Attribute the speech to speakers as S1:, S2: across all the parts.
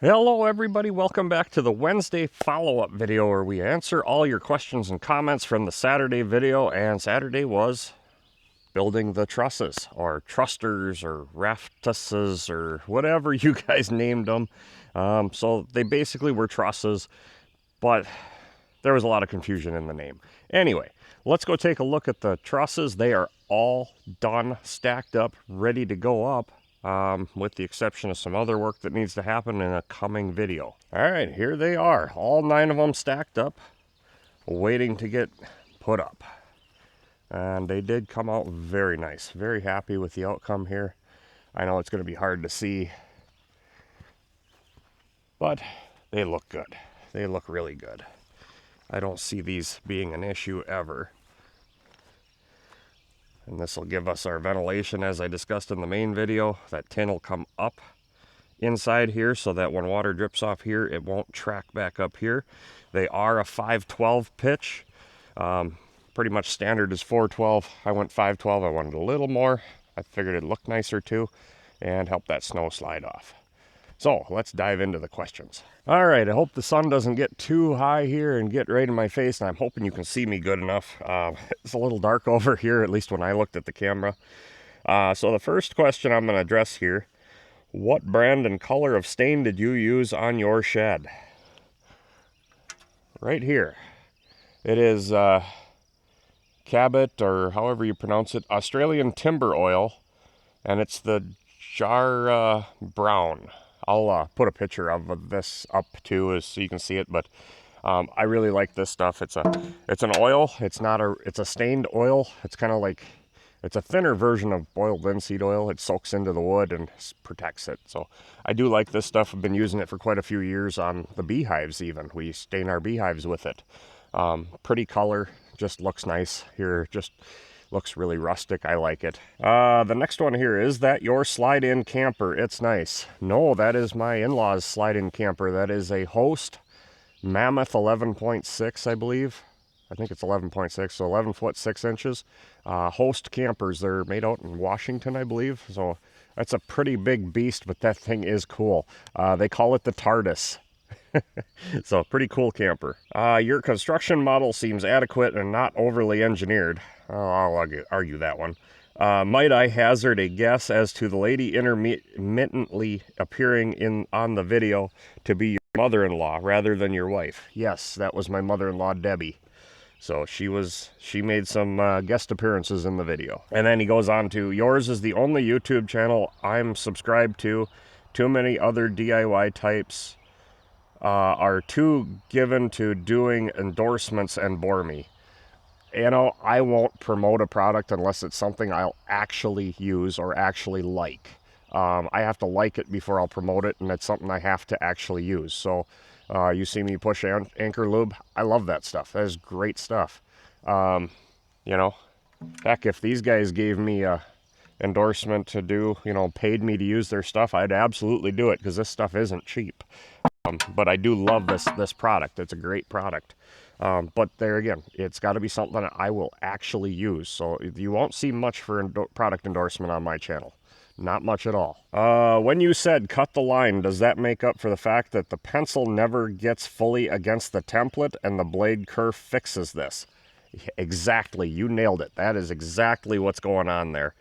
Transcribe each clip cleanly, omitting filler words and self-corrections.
S1: Hello everybody, welcome back to the Wednesday follow-up video where we answer all your questions and comments from the Saturday video, and Saturday was building the trusses, or trusters, or raftuses, or whatever you guys named them. So they basically were trusses, but there was a lot of confusion in the name. Anyway, let's go take a look at the trusses. They are all done, stacked up, ready to go up. With the exception of some other work that needs to happen in a coming video. All right, here they are, all 9 of them stacked up, waiting to get put up. And they did come out very nice. Very happy with the outcome here. I know it's going to be hard to see, but they look good. They look really good. I don't see these being an issue ever. And this will give us our ventilation as I discussed in the main video. That tin will come up inside here so that when water drips off here, it won't track back up here. They are a 512 pitch. Pretty much standard is 412. I went 512. I wanted a little more. I figured it'd look nicer too and help that snow slide off. So let's dive into the questions. All right, I hope the sun doesn't get too high here and get right in my face, and I'm hoping you can see me good enough. It's a little dark over here, at least when I looked at the camera. So the first question I'm going to address here, what brand and color of stain did you use on your shed? Right here. It is Cabot, or however you pronounce it, Australian Timber Oil, and it's the Jar Brown. I'll put a picture of this up too, so you can see it. But I really like this stuff. It's an oil. It's a stained oil. It's kind of like, it's a thinner version of boiled linseed oil. It soaks into the wood and protects it. So I do like this stuff. I've been using it for quite a few years on the beehives even. We stain our beehives with it. Pretty color, just looks nice here. Just looks really rustic. I like it. The next one here, is that your slide-in camper? It's nice. No, that is my in-laws' slide-in camper. That is a Host Mammoth 11.6, I believe. I think it's 11.6, so 11 foot 6 inches. Host campers. They're made out in Washington, I believe. So that's a pretty big beast, but that thing is cool. They call it the TARDIS. So pretty cool camper. Your construction model seems adequate and not overly engineered. I'll argue that one. Might I hazard a guess as to the lady intermittently appearing on the video to be your mother-in-law rather than your wife? Yes, that was my mother-in-law, Debbie. So she made some guest appearances in the video. And then he goes on to, yours is the only YouTube channel I'm subscribed to. Too many other DIY types are too given to doing endorsements and bore me. You know, I won't promote a product unless it's something I'll actually use or actually like. I have to like it before I'll promote it, and it's something I have to actually use. So you see me push Anchor Lube. I love that stuff. That is great stuff. You know, heck, if these guys gave me a endorsement to do, you know, paid me to use their stuff, I'd absolutely do it, because this stuff isn't cheap. But I do love this product. It's a great product. But there again, it's got to be something that I will actually use. So you won't see much for product endorsement on my channel. Not much at all. When you said cut the line, does that make up for the fact that the pencil never gets fully against the template and the blade kerf fixes this? Exactly. You nailed it. That is exactly what's going on there.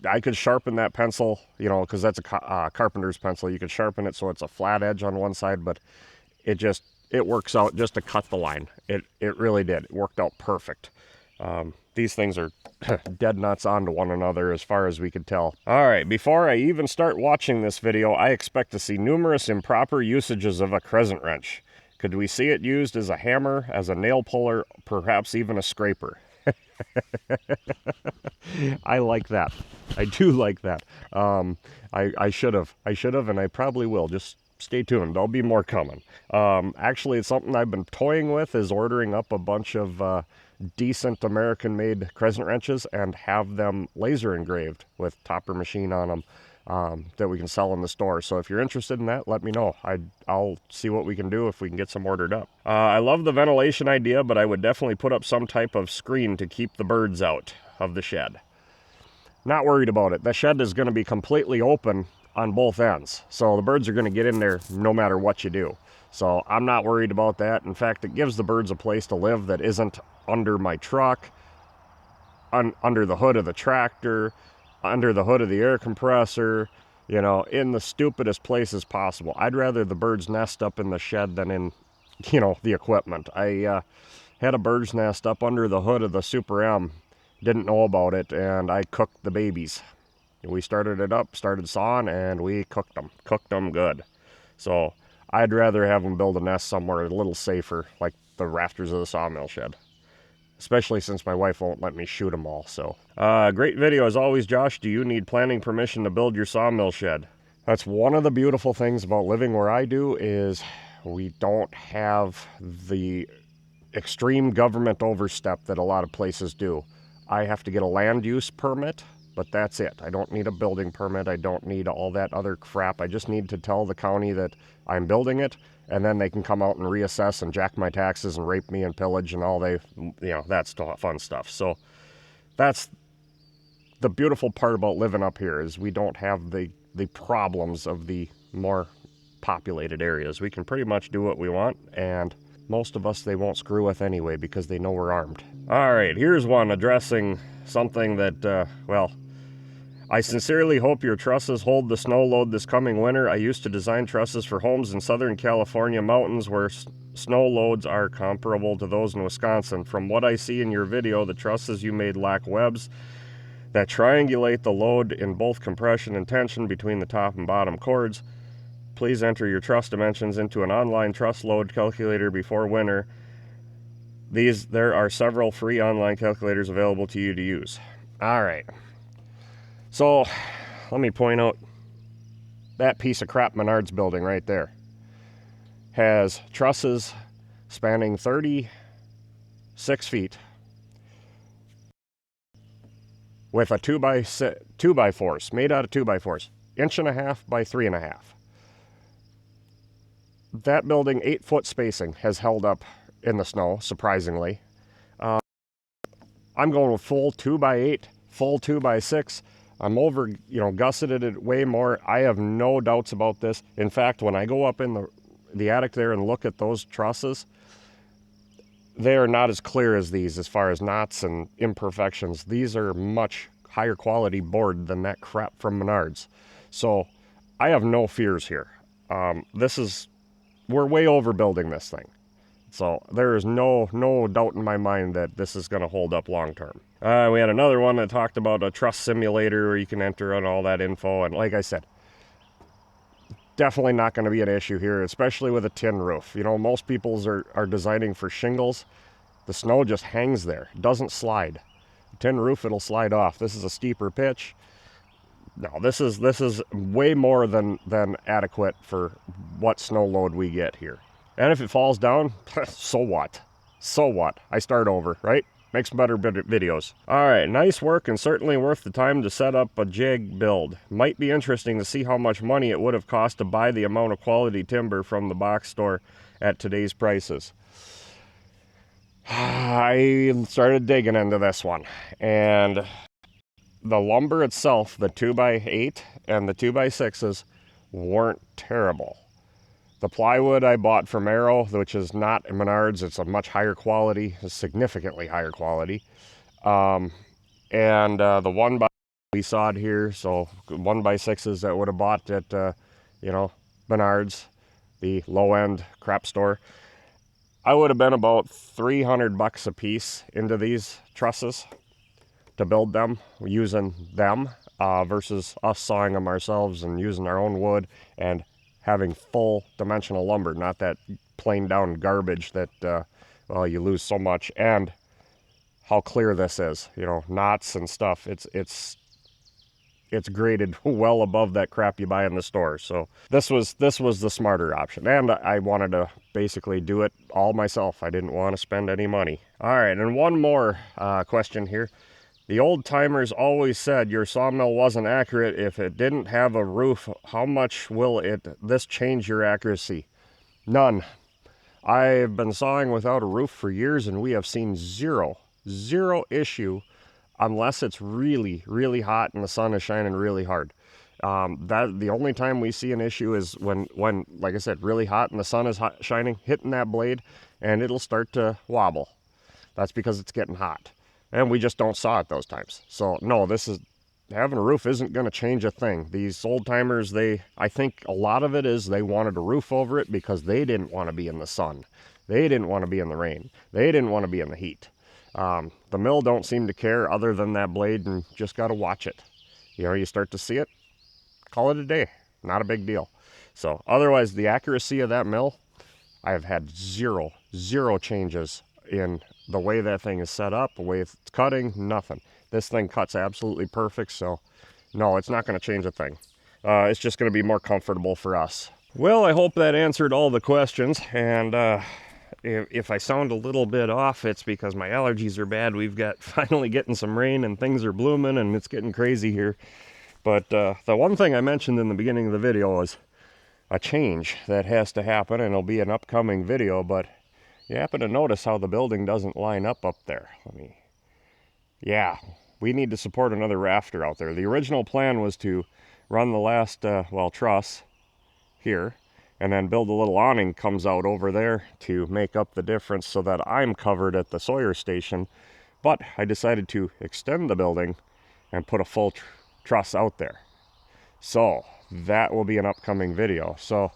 S1: I could sharpen that pencil, you know, because that's a carpenter's pencil. You could sharpen it so it's a flat edge on one side, but it works out just to cut the line. It really did. It worked out perfect. These things are dead nuts onto one another as far as we could tell. All right, before I even start watching this video, I expect to see numerous improper usages of a crescent wrench. Could we see it used as a hammer, as a nail puller, perhaps even a scraper? I like that. I do like that. I should have, and I probably will. Just stay tuned. There'll be more coming. Actually, it's something I've been toying with, is ordering up a bunch of decent American-made crescent wrenches and have them laser engraved with topper machine on them. That we can sell in the store. So if you're interested in that, let me know. I'll see what we can do if we can get some ordered up. I love the ventilation idea, but I would definitely put up some type of screen to keep the birds out of the shed. Not worried about it. The shed is going to be completely open on both ends. So the birds are going to get in there no matter what you do. So I'm not worried about that. In fact, it gives the birds a place to live that isn't under my truck, under the hood of the tractor, under the hood of the air compressor, you know, in the stupidest places possible. I'd rather the birds nest up in the shed than in, you know, the equipment. I had a bird's nest up under the hood of the Super M, didn't know about it, and I cooked the babies. We started it up, started sawing, and we cooked them good. So I'd rather have them build a nest somewhere a little safer, like the rafters of the sawmill shed. Especially since my wife won't let me shoot them all, so. Great video as always, Josh. Do you need planning permission to build your sawmill shed? That's one of the beautiful things about living where I do, is we don't have the extreme government overstep that a lot of places do. I have to get a land use permit, but that's it. I don't need a building permit. I don't need all that other crap. I just need to tell the county that I'm building it, and then they can come out and reassess and jack my taxes and rape me and pillage and all that's fun stuff. So that's the beautiful part about living up here, is we don't have the problems of the more populated areas. We can pretty much do what we want, and most of us they won't screw with anyway because they know we're armed. All right, here's one addressing something that, well, I sincerely hope your trusses hold the snow load this coming winter. I used to design trusses for homes in Southern California mountains where snow loads are comparable to those in Wisconsin. From what I see in your video, the trusses you made lack webs that triangulate the load in both compression and tension between the top and bottom cords. Please enter your truss dimensions into an online truss load calculator before winter. There are several free online calculators available to you to use. All right. So, let me point out, that piece of crap Menards building right there has trusses spanning 36 feet with a 2x4, made out of 2x4s, 1.5 by 3.5. That building, 8-foot spacing, has held up in the snow, surprisingly. I'm going with full 2x8, full 2x6. I'm over, gusseted it way more. I have no doubts about this. In fact, when I go up in the attic there and look at those trusses, they are not as clear as these as far as knots and imperfections. These are much higher quality board than that crap from Menards. So I have no fears here. We're way overbuilding this thing. So there is no doubt in my mind that this is going to hold up long term. We had another one that talked about a truss simulator where you can enter and all that info. And like I said, definitely not going to be an issue here, especially with a tin roof. Most people are designing for shingles. The snow just hangs there. It doesn't slide. Tin roof, it'll slide off. This is a steeper pitch. No, this is way more than adequate for what snow load we get here. And if it falls down, so what? So what? I start over, right? Make some better videos. All right, nice work and certainly worth the time to set up a jig build. Might be interesting to see how much money it would have cost to buy the amount of quality timber from the box store at today's prices. I started digging into this one, and the lumber itself, the 2x8 and the 2x6s, weren't terrible. The plywood I bought from Arrow, which is not Menards, it's a much higher quality, a significantly higher quality. And the 1x we sawed here, so 1x6s that would have bought at, Menards, the low-end crap store. I would have been about $300 a piece into these trusses to build them, using them, versus us sawing them ourselves and using our own wood and having full dimensional lumber, not that plain down garbage that, you lose so much. And how clear this is, knots and stuff. It's graded well above that crap you buy in the store. So this was the smarter option. And I wanted to basically do it all myself. I didn't want to spend any money. All right, and one more question here. The old timers always said your sawmill wasn't accurate if it didn't have a roof. How much will this change your accuracy? None. I've been sawing without a roof for years, and we have seen zero issue unless it's really, really hot and the sun is shining really hard. That the only time we see an issue is when, like I said, really hot and the sun is shining, hitting that blade, and it'll start to wobble. That's because it's getting hot, and we just don't saw it those times. So no, having a roof isn't going to change a thing. These old timers, I think a lot of it is they wanted a roof over it because they didn't want to be in the sun. They didn't want to be in the rain. They didn't want to be in the heat. The mill don't seem to care other than that blade, and just got to watch it. You know, you start to see it, call it a day. Not a big deal. So otherwise, the accuracy of that mill, I have had zero changes in the way that thing is set up, the way it's cutting, nothing. This thing cuts absolutely perfect, so no, it's not going to change a thing. It's just going to be more comfortable for us. Well, I hope that answered all the questions, and if I sound a little bit off, it's because my allergies are bad. We've got finally getting some rain, and things are blooming, and it's getting crazy here. But the one thing I mentioned in the beginning of the video is a change that has to happen, and it'll be an upcoming video, but you happen to notice how the building doesn't line up there. Yeah, we need to support another rafter out there. The original plan was to run the last, truss here, and then build a little awning comes out over there to make up the difference so that I'm covered at the Sawyer station. But I decided to extend the building and put a full truss out there. So that will be an upcoming video. So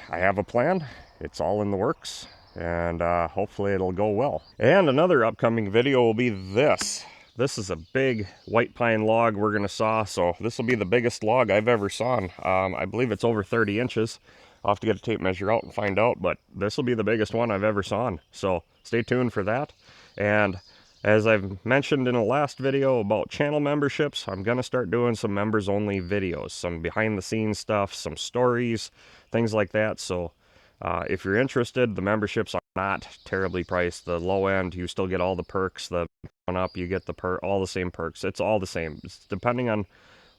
S1: I have a plan. It's all in the works, and hopefully it'll go well. And another upcoming video will be this. This is a big white pine log we're gonna saw, so this will be the biggest log I've ever sawn. I believe it's over 30 inches. I'll have to get a tape measure out and find out, but this will be the biggest one I've ever sawn. So stay tuned for that. And as I've mentioned in the last video about channel memberships, I'm gonna start doing some members only videos, some behind the scenes stuff, some stories, things like that. So if you're interested, the memberships are not terribly priced. The low end, you still get all the perks. The one up, you get all the same perks. It's all the same. It's depending on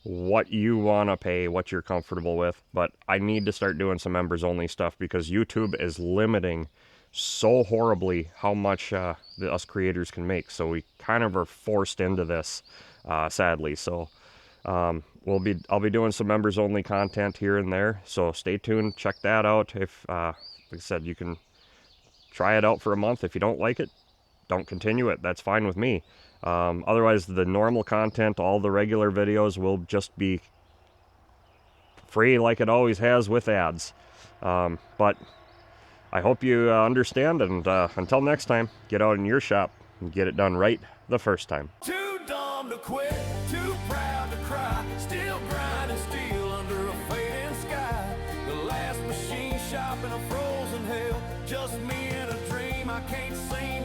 S1: what you want to pay, what you're comfortable with. But I need to start doing some members only stuff because YouTube is limiting so horribly how much us creators can make. So we kind of are forced into this, sadly. So I'll be doing some members only content here and there. So stay tuned, check that out. If like I said, you can try it out for a month. If you don't like it, don't continue it. That's fine with me. Otherwise, the normal content, all the regular videos will just be free like it always has with ads. But I hope you understand, and until next time, get out in your shop and get it done right the first time.
S2: Too dumb to quit, too proud to cry, still grinding steel under a fading sky. The last machine shop in a frozen hell, just me in a dream I can't see.